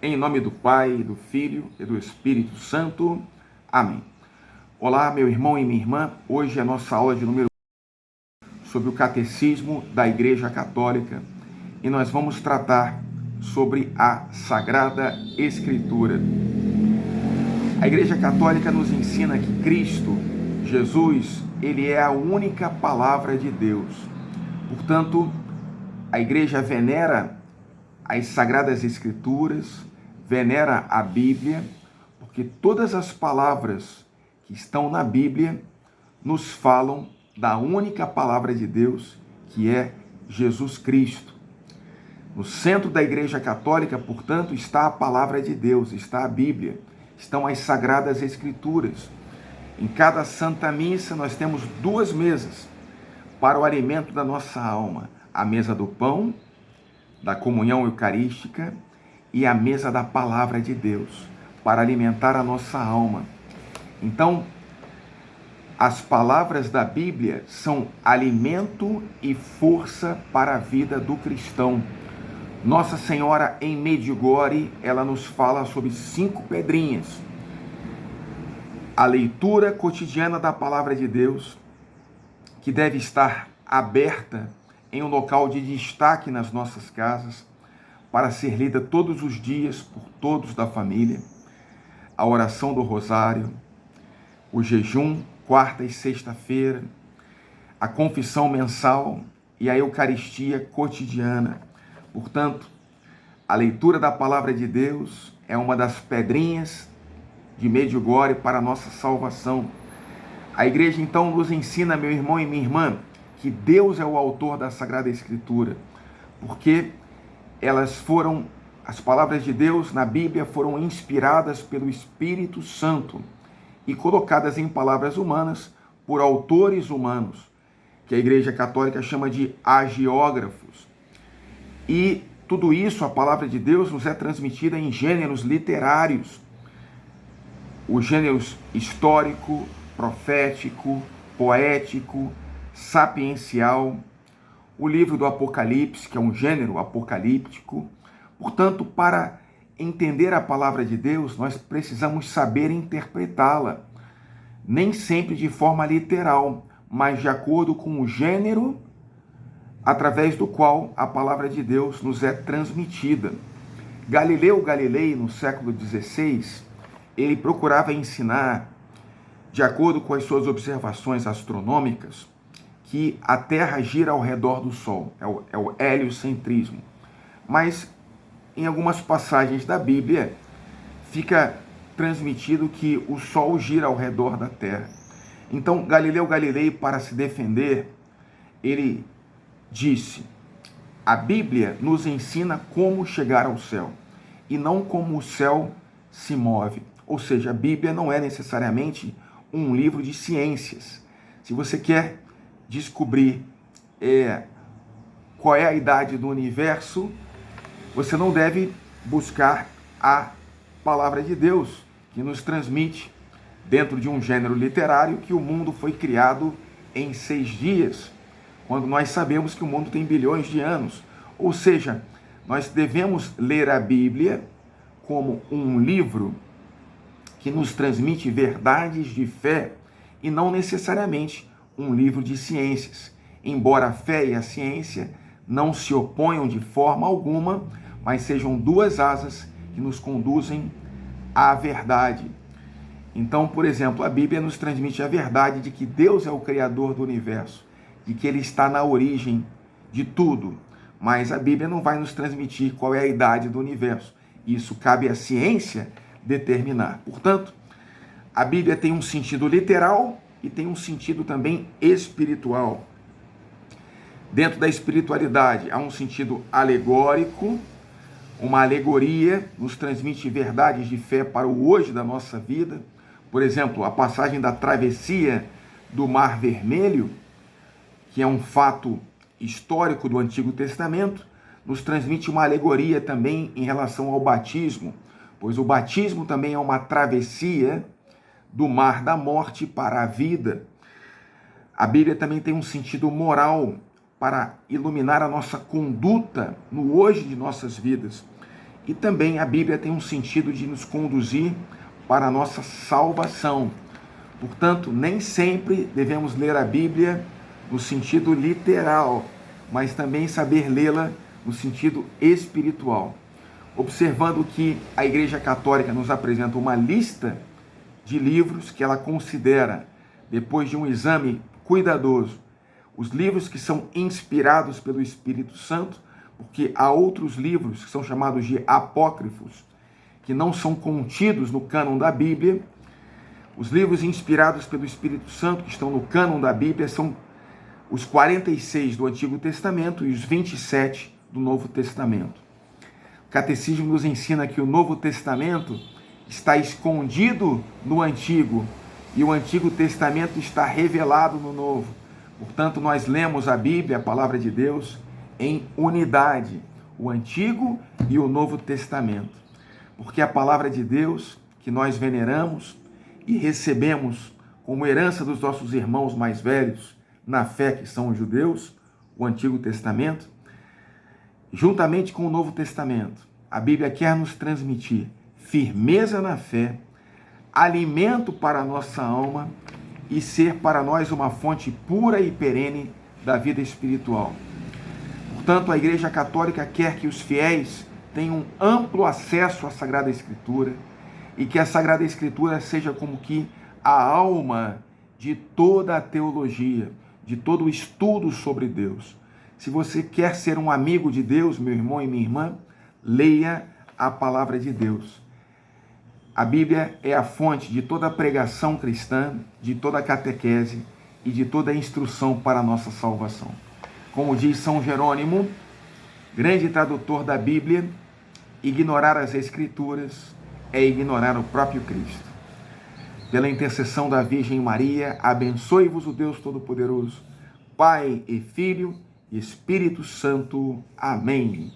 Em nome do Pai, do Filho e do Espírito Santo. Amém. Olá, meu irmão e minha irmã. Hoje é a nossa aula de número sobre o Catecismo da Igreja Católica e nós vamos tratar sobre a Sagrada Escritura. A Igreja Católica nos ensina que Cristo, Jesus, ele é a única palavra de Deus. Portanto, a Igreja venera as Sagradas Escrituras, venera a Bíblia, porque todas as palavras que estão na Bíblia nos falam da única palavra de Deus, que é Jesus Cristo. No centro da Igreja Católica, portanto, está a palavra de Deus, está a Bíblia, estão as Sagradas Escrituras. Em cada Santa Missa nós temos duas mesas para o alimento da nossa alma: a mesa do pão, da comunhão eucarística, e a mesa da palavra de Deus, para alimentar a nossa alma. Então, as palavras da Bíblia são alimento e força para a vida do cristão. Nossa Senhora em Medjugorje, ela nos fala sobre 5 pedrinhas. A leitura cotidiana da palavra de Deus, que deve estar aberta em um local de destaque nas nossas casas, para ser lida todos os dias por todos da família. A oração do rosário, o jejum, quarta e sexta-feira, a confissão mensal e a Eucaristia cotidiana. Portanto, a leitura da palavra de Deus é uma das pedrinhas de Medjugorje para a nossa salvação. A igreja então nos ensina, meu irmão e minha irmã, que Deus é o autor da Sagrada Escritura, porque as palavras de Deus na Bíblia foram inspiradas pelo Espírito Santo e colocadas em palavras humanas por autores humanos, que a Igreja Católica chama de hagiógrafos. E tudo isso, a palavra de Deus, nos é transmitida em gêneros literários. Os gêneros histórico, profético, poético, sapiencial, o livro do Apocalipse, que é um gênero apocalíptico. Portanto, para entender a palavra de Deus, nós precisamos saber interpretá-la, nem sempre de forma literal, mas de acordo com o gênero através do qual a palavra de Deus nos é transmitida. Galileu Galilei, no século XVI, ele procurava ensinar, de acordo com as suas observações astronômicas, que a Terra gira ao redor do Sol, é o heliocentrismo. Mas em algumas passagens da Bíblia fica transmitido que o Sol gira ao redor da Terra. Então Galileu Galilei, para se defender, ele disse: a Bíblia nos ensina como chegar ao céu e não como o céu se move. Ou seja, a Bíblia não é necessariamente um livro de ciências. Se você quer descobrir qual é a idade do universo, você não deve buscar a palavra de Deus, que nos transmite, dentro de um gênero literário, que o mundo foi criado em 6 dias, quando nós sabemos que o mundo tem bilhões de anos. Ou seja, nós devemos ler a Bíblia como um livro que nos transmite verdades de fé e não necessariamente um livro de ciências. Embora a fé e a ciência não se oponham de forma alguma, mas sejam duas asas que nos conduzem à verdade. Então, por exemplo, a Bíblia nos transmite a verdade de que Deus é o Criador do universo, de que Ele está na origem de tudo. Mas a Bíblia não vai nos transmitir qual é a idade do universo. Isso cabe à ciência determinar. Portanto, a Bíblia tem um sentido literal e tem um sentido também espiritual. Dentro da espiritualidade, há um sentido alegórico. Uma alegoria nos transmite verdades de fé para o hoje da nossa vida. Por exemplo, a passagem da travessia do Mar Vermelho, que é um fato histórico do Antigo Testamento, nos transmite uma alegoria também em relação ao batismo, pois o batismo também é uma travessia do mar da morte para a vida. A Bíblia também tem um sentido moral para iluminar a nossa conduta no hoje de nossas vidas. E também a Bíblia tem um sentido de nos conduzir para a nossa salvação. Portanto, nem sempre devemos ler a Bíblia no sentido literal, mas também saber lê-la no sentido espiritual. Observando que a Igreja Católica nos apresenta uma lista de livros que ela considera, depois de um exame cuidadoso, os livros que são inspirados pelo Espírito Santo, porque há outros livros que são chamados de apócrifos, que não são contidos no cânon da Bíblia. Os livros inspirados pelo Espírito Santo, que estão no cânon da Bíblia, são os 46 do Antigo Testamento e os 27 do Novo Testamento. O Catecismo nos ensina que o Novo Testamento está escondido no Antigo e o Antigo Testamento está revelado no Novo. Portanto, nós lemos a Bíblia, a Palavra de Deus, em unidade, o Antigo e o Novo Testamento. Porque a Palavra de Deus, que nós veneramos e recebemos como herança dos nossos irmãos mais velhos na fé, que são os judeus, o Antigo Testamento, juntamente com o Novo Testamento, a Bíblia quer nos transmitir firmeza na fé, alimento para a nossa alma e ser para nós uma fonte pura e perene da vida espiritual. Portanto, a Igreja Católica quer que os fiéis tenham amplo acesso à Sagrada Escritura e que a Sagrada Escritura seja como que a alma de toda a teologia, de todo o estudo sobre Deus. Se você quer ser um amigo de Deus, meu irmão e minha irmã, leia a Palavra de Deus. A Bíblia é a fonte de toda a pregação cristã, de toda a catequese e de toda a instrução para a nossa salvação. Como diz São Jerônimo, grande tradutor da Bíblia, ignorar as Escrituras é ignorar o próprio Cristo. Pela intercessão da Virgem Maria, abençoe-vos o Deus Todo-Poderoso, Pai e Filho e Espírito Santo. Amém.